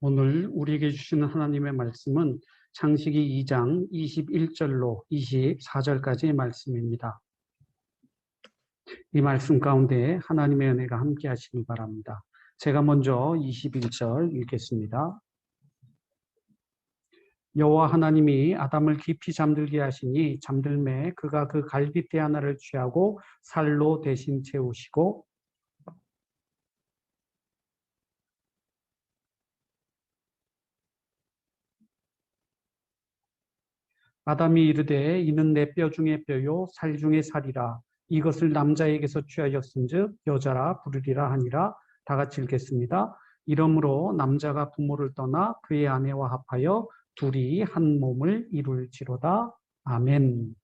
오늘 우리에게 주시는 하나님의 말씀은 창세기 2장 21절로 24절까지의 말씀입니다. 이 말씀 가운데 하나님의 은혜가 함께 하시기 바랍니다. 제가 먼저 21절 읽겠습니다. 여호와 하나님이 아담을 깊이 잠들게 하시니 잠들매 그가 그 갈빗대 하나를 취하고 살로 대신 채우시고 아담이 이르되 이는 내 뼈 중에 뼈요 살 중에 살이라 이것을 남자에게서 취하였은즉 여자라 부르리라 하니라. 다 같이 읽겠습니다. 이러므로 남자가 부모를 떠나 그의 아내와 합하여 둘이 한 몸을 이룰지로다. 아멘.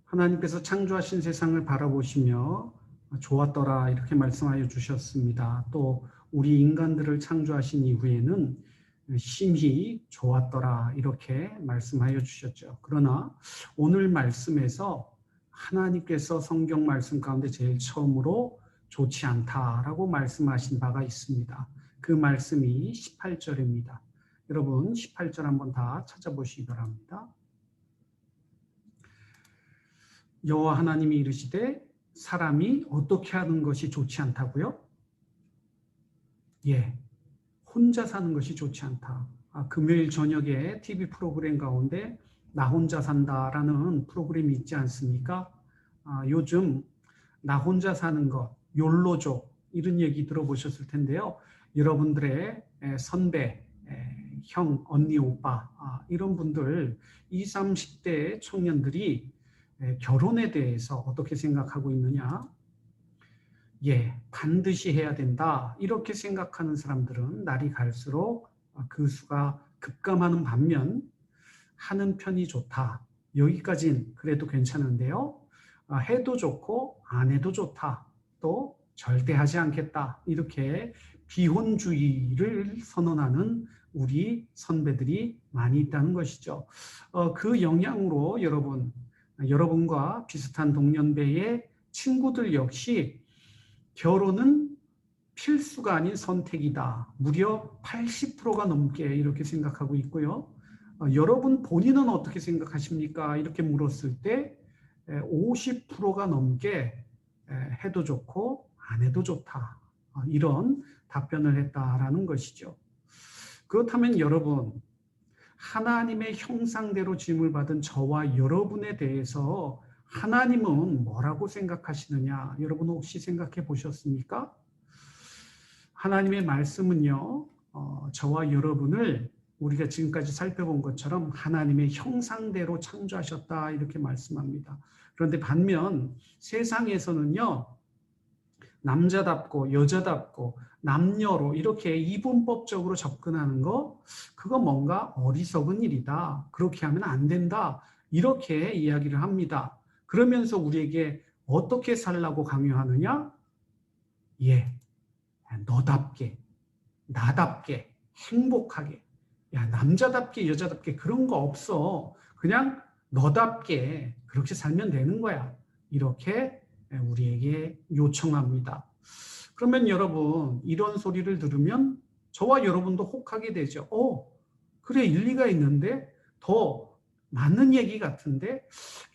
하나님께서 창조하신 세상을 바라보시며 좋았더라 이렇게 말씀하여 주셨습니다. 또 우리 인간들을 창조하신 이후에는 심히 좋았더라 이렇게 말씀하여 주셨죠. 그러나 오늘 말씀에서 하나님께서 성경 말씀 가운데 제일 처음으로 좋지 않다라고 말씀하신 바가 있습니다. 그 말씀이 18절입니다. 여러분 18절 한번 다 찾아보시기 바랍니다. 여호와 하나님이 이르시되 사람이 어떻게 하는 것이 좋지 않다고요? 예, 혼자 사는 것이 좋지 않다. 금요일 저녁에 TV 프로그램 가운데 나 혼자 산다라는 프로그램이 있지 않습니까? 요즘 나 혼자 사는 것, 욜로족 이런 얘기 들어보셨을 텐데요. 여러분들의 선배, 형, 언니, 오빠 이런 분들 20, 30대 청년들이 결혼에 대해서 어떻게 생각하고 있느냐? 예, 반드시 해야 된다. 이렇게 생각하는 사람들은 날이 갈수록 그 수가 급감하는 반면 하는 편이 좋다. 여기까지는 그래도 괜찮은데요. 해도 좋고 안 해도 좋다. 또 절대 하지 않겠다. 이렇게 비혼주의를 선언하는 우리 선배들이 많이 있다는 것이죠. 그 영향으로 여러분과 비슷한 동년배의 친구들 역시 결혼은 필수가 아닌 선택이다. 무려 80%가 넘게 이렇게 생각하고 있고요. 여러분 본인은 어떻게 생각하십니까? 이렇게 물었을 때 50%가 넘게 해도 좋고 안 해도 좋다. 이런 답변을 했다라는 것이죠. 그렇다면 여러분, 하나님의 형상대로 지음을 받은 저와 여러분에 대해서 하나님은 뭐라고 생각하시느냐? 여러분 혹시 생각해 보셨습니까? 하나님의 말씀은요, 저와 여러분을 우리가 지금까지 살펴본 것처럼 하나님의 형상대로 창조하셨다 이렇게 말씀합니다. 그런데 반면 세상에서는요, 남자답고 여자답고 남녀로 이렇게 이분법적으로 접근하는 거, 그거 뭔가 어리석은 일이다. 그렇게 하면 안 된다. 이렇게 이야기를 합니다. 그러면서 우리에게 어떻게 살라고 강요하느냐? 예, 너답게, 나답게, 행복하게. 야, 남자답게, 여자답게 그런 거 없어. 그냥 너답게 그렇게 살면 되는 거야. 이렇게 우리에게 요청합니다. 그러면 여러분, 이런 소리를 들으면 저와 여러분도 혹하게 되죠. 그래, 일리가 있는데 더 맞는 얘기 같은데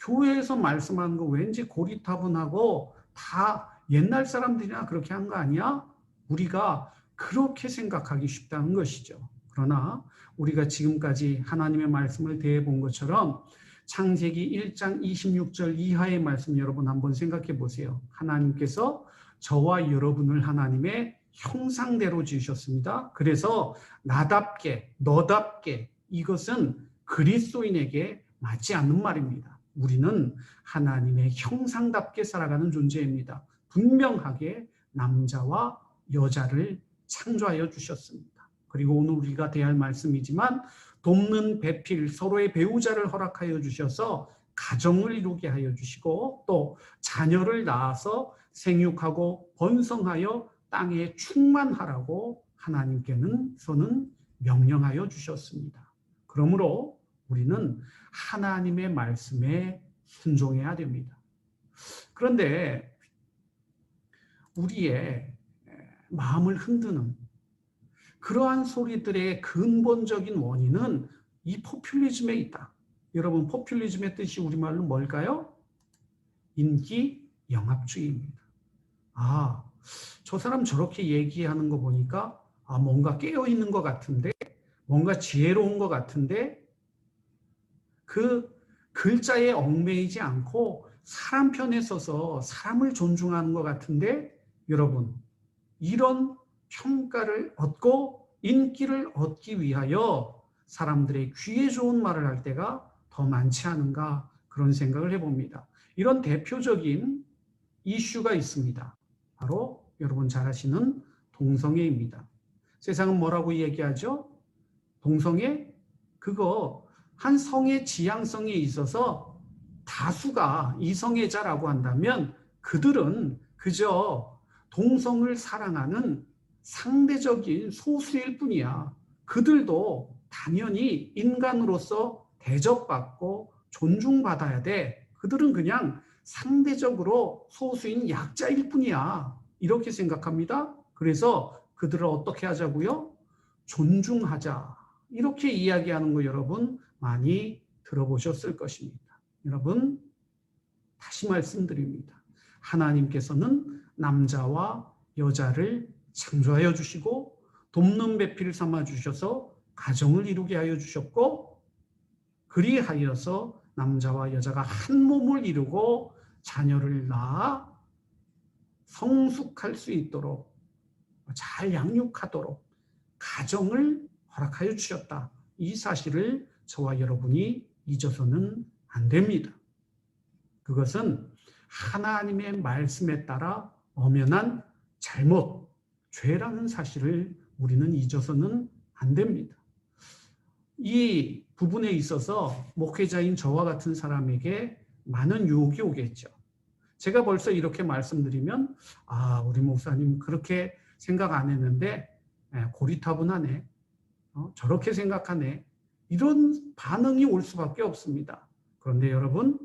교회에서 말씀하는 거 왠지 고리타분하고 다 옛날 사람들이나 그렇게 한 거 아니야? 우리가 그렇게 생각하기 쉽다는 것이죠. 그러나 우리가 지금까지 하나님의 말씀을 대해본 것처럼 창세기 1장 26절 이하의 말씀 여러분 한번 생각해 보세요. 하나님께서 저와 여러분을 하나님의 형상대로 지으셨습니다. 그래서 나답게, 너답게 이것은 그리스도인에게 맞지 않는 말입니다. 우리는 하나님의 형상답게 살아가는 존재입니다. 분명하게 남자와 여자를 창조하여 주셨습니다. 그리고 오늘 우리가 대할 말씀이지만 돕는 배필, 서로의 배우자를 허락하여 주셔서 가정을 이루게 하여 주시고 또 자녀를 낳아서 생육하고 번성하여 땅에 충만하라고 하나님께는 명령하여 주셨습니다. 그러므로 우리는 하나님의 말씀에 순종해야 됩니다. 그런데 우리의 마음을 흔드는 그러한 소리들의 근본적인 원인은 이 포퓰리즘에 있다. 여러분, 포퓰리즘의 뜻이 우리말로 뭘까요? 인기 영합주의입니다. 아, 저 사람 저렇게 얘기하는 거 보니까 뭔가 깨어있는 것 같은데, 뭔가 지혜로운 것 같은데, 그 글자에 얽매이지 않고 사람 편에 서서 사람을 존중하는 것 같은데, 여러분, 이런 평가를 얻고 인기를 얻기 위하여 사람들의 귀에 좋은 말을 할 때가 더 많지 않은가, 그런 생각을 해봅니다. 이런 대표적인 이슈가 있습니다. 바로 여러분 잘 아시는 동성애입니다. 세상은 뭐라고 얘기하죠? 동성애? 그거 한 성의 지향성에 있어서 다수가 이성애자라고 한다면 그들은 그저 동성을 사랑하는 상대적인 소수일 뿐이야. 그들도 당연히 인간으로서 대접받고 존중받아야 돼. 그들은 그냥 상대적으로 소수인 약자일 뿐이야. 이렇게 생각합니다. 그래서 그들을 어떻게 하자고요? 존중하자. 이렇게 이야기하는 거 여러분 많이 들어보셨을 것입니다. 여러분, 다시 말씀드립니다. 하나님께서는 남자와 여자를 창조하여 주시고 돕는 배필 삼아 주셔서 가정을 이루게 하여 주셨고, 그리하여서 남자와 여자가 한 몸을 이루고 자녀를 낳아 성숙할 수 있도록, 잘 양육하도록 가정을 허락하여 주셨다. 이 사실을 저와 여러분이 잊어서는 안 됩니다. 그것은 하나님의 말씀에 따라 엄연한 잘못, 죄라는 사실을 우리는 잊어서는 안 됩니다. 이 부분에 있어서 목회자인 저와 같은 사람에게 많은 유혹이 오겠죠. 제가 벌써 이렇게 말씀드리면 우리 목사님 그렇게 생각 안 했는데 고리타분하네. 저렇게 생각하네. 이런 반응이 올 수밖에 없습니다. 그런데 여러분,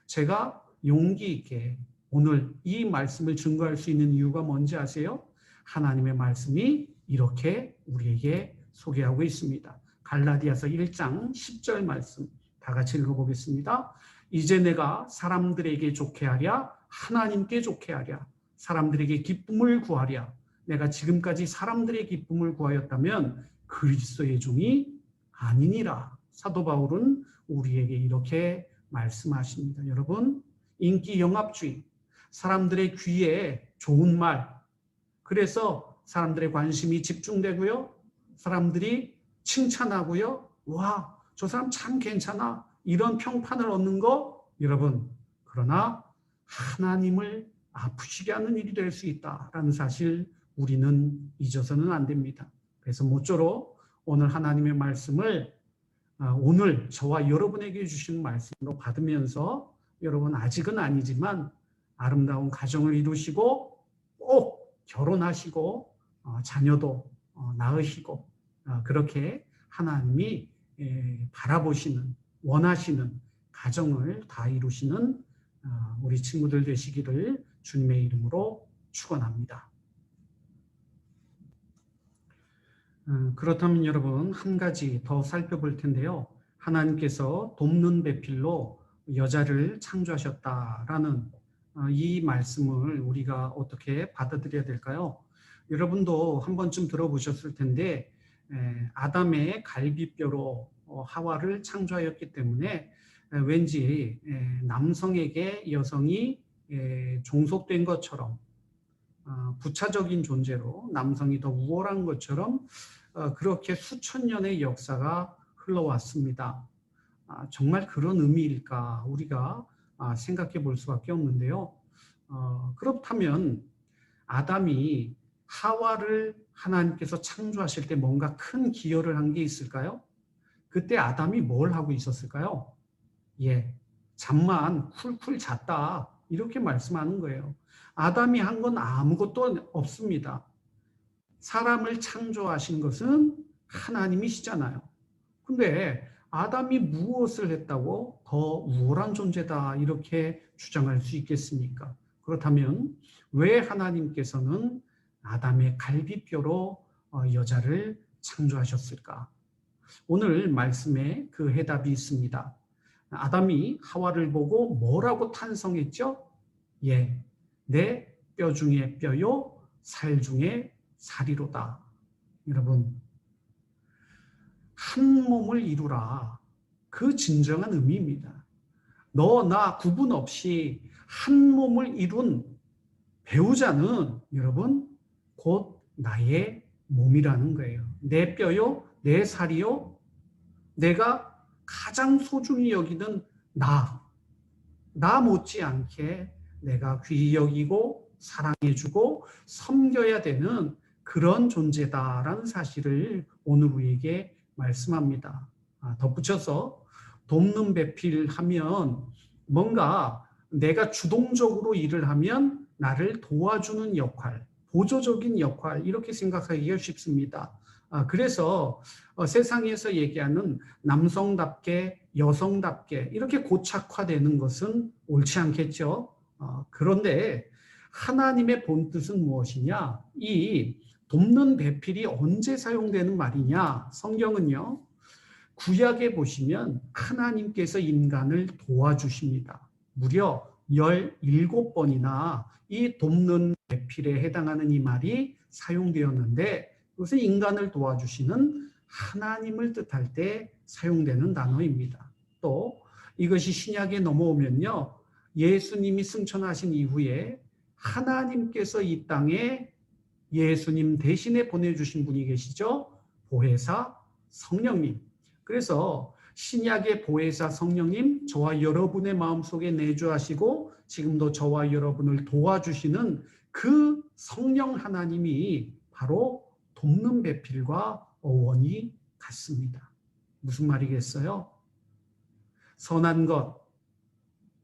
제가 용기 있게 오늘 이 말씀을 증거할 수 있는 이유가 뭔지 아세요? 하나님의 말씀이 이렇게 우리에게 소개하고 있습니다. 갈라디아서 1장 10절 말씀 다 같이 읽어보겠습니다. 이제 내가 사람들에게 좋게 하랴 하나님께 좋게 하랴 사람들에게 기쁨을 구하랴. 내가 지금까지 사람들의 기쁨을 구하였다면 그리스도의 종이 아니니라. 사도 바울은 우리에게 이렇게 말씀하십니다. 여러분, 인기 영합주의, 사람들의 귀에 좋은 말, 그래서 사람들의 관심이 집중되고요, 사람들이 칭찬하고요, 와, 저 사람 참 괜찮아, 이런 평판을 얻는 거, 여러분, 그러나 하나님을 아프시게 하는 일이 될 수 있다라는 사실 우리는 잊어서는 안 됩니다. 그래서 모쪼록 오늘 하나님의 말씀을 오늘 저와 여러분에게 주신 말씀으로 받으면서 여러분 아직은 아니지만 아름다운 가정을 이루시고 꼭 결혼하시고 자녀도 낳으시고 그렇게 하나님이 바라보시는 원하시는 가정을 다 이루시는 우리 친구들 되시기를 주님의 이름으로 축원합니다. 그렇다면 여러분 한 가지 더 살펴볼 텐데요. 하나님께서 돕는 배필로 여자를 창조하셨다라는 이 말씀을 우리가 어떻게 받아들여야 될까요? 여러분도 한 번쯤 들어보셨을 텐데 아담의 갈비뼈로 하와를 창조하였기 때문에 왠지 남성에게 여성이 종속된 것처럼 부차적인 존재로 남성이 더 우월한 것처럼 그렇게 수천 년의 역사가 흘러왔습니다. 정말 그런 의미일까 우리가 생각해 볼 수밖에 없는데요. 그렇다면 아담이 하와를 하나님께서 창조하실 때 뭔가 큰 기여를 한 게 있을까요? 그때 아담이 뭘 하고 있었을까요? 잠만 쿨쿨 잤다 이렇게 말씀하는 거예요. 아담이 한 건 아무것도 없습니다. 사람을 창조하신 것은 하나님이시잖아요. 근데 아담이 무엇을 했다고 더 우월한 존재다 이렇게 주장할 수 있겠습니까? 그렇다면 왜 하나님께서는 아담의 갈비뼈로 여자를 창조하셨을까? 오늘 말씀에 그 해답이 있습니다. 아담이 하와를 보고 뭐라고 탄성했죠? 예, 내 뼈 중에 뼈요, 살 중에 살이로다. 여러분, 한 몸을 이루라. 그 진정한 의미입니다. 너, 나 구분 없이 한 몸을 이룬 배우자는 여러분 곧 나의 몸이라는 거예요. 내 뼈요, 내 살이요, 내가 가장 소중히 여기는 나 못지않게 내가 귀히 여기고 사랑해주고 섬겨야 되는 그런 존재다라는 사실을 오늘 우리에게 말씀합니다. 덧붙여서 돕는 배필하면 뭔가 내가 주동적으로 일을 하면 나를 도와주는 역할, 보조적인 역할 이렇게 생각하기가 쉽습니다. 그래서 세상에서 얘기하는 남성답게 여성답게 이렇게 고착화되는 것은 옳지 않겠죠. 그런데 하나님의 본뜻은 무엇이냐? 이 돕는 배필이 언제 사용되는 말이냐? 성경은요. 구약에 보시면 하나님께서 인간을 도와주십니다. 무려 17번이나 이 돕는 배필에 해당하는 이 말이 사용되었는데 그것은 인간을 도와주시는 하나님을 뜻할 때 사용되는 단어입니다. 또 이것이 신약에 넘어오면요. 예수님이 승천하신 이후에 하나님께서 이 땅에 예수님 대신에 보내주신 분이 계시죠. 보혜사 성령님. 그래서 신약의 보혜사 성령님 저와 여러분의 마음속에 내주하시고 지금도 저와 여러분을 도와주시는 그 성령 하나님이 바로 돕는 배필과 어원이 같습니다. 무슨 말이겠어요? 선한 것,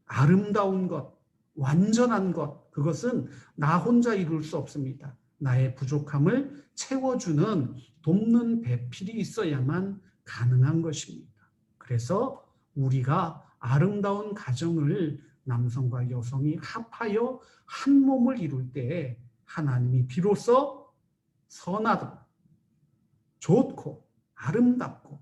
아름다운 것, 완전한 것, 그것은 나 혼자 이룰 수 없습니다. 나의 부족함을 채워주는 돕는 배필이 있어야만 가능한 것입니다. 그래서 우리가 아름다운 가정을 남성과 여성이 합하여 한 몸을 이룰 때 하나님이 비로소 선하고 좋고 아름답고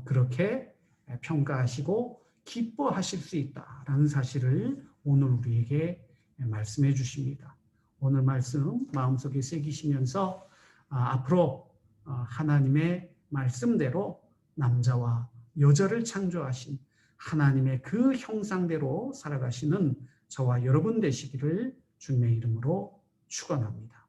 그렇게 평가하시고 기뻐하실 수 있다라는 사실을 오늘 우리에게 말씀해 주십니다. 오늘 말씀 마음속에 새기시면서 앞으로 하나님의 말씀대로 남자와 여자를 창조하신 하나님의 그 형상대로 살아가시는 저와 여러분 되시기를 주님의 이름으로 축원합니다.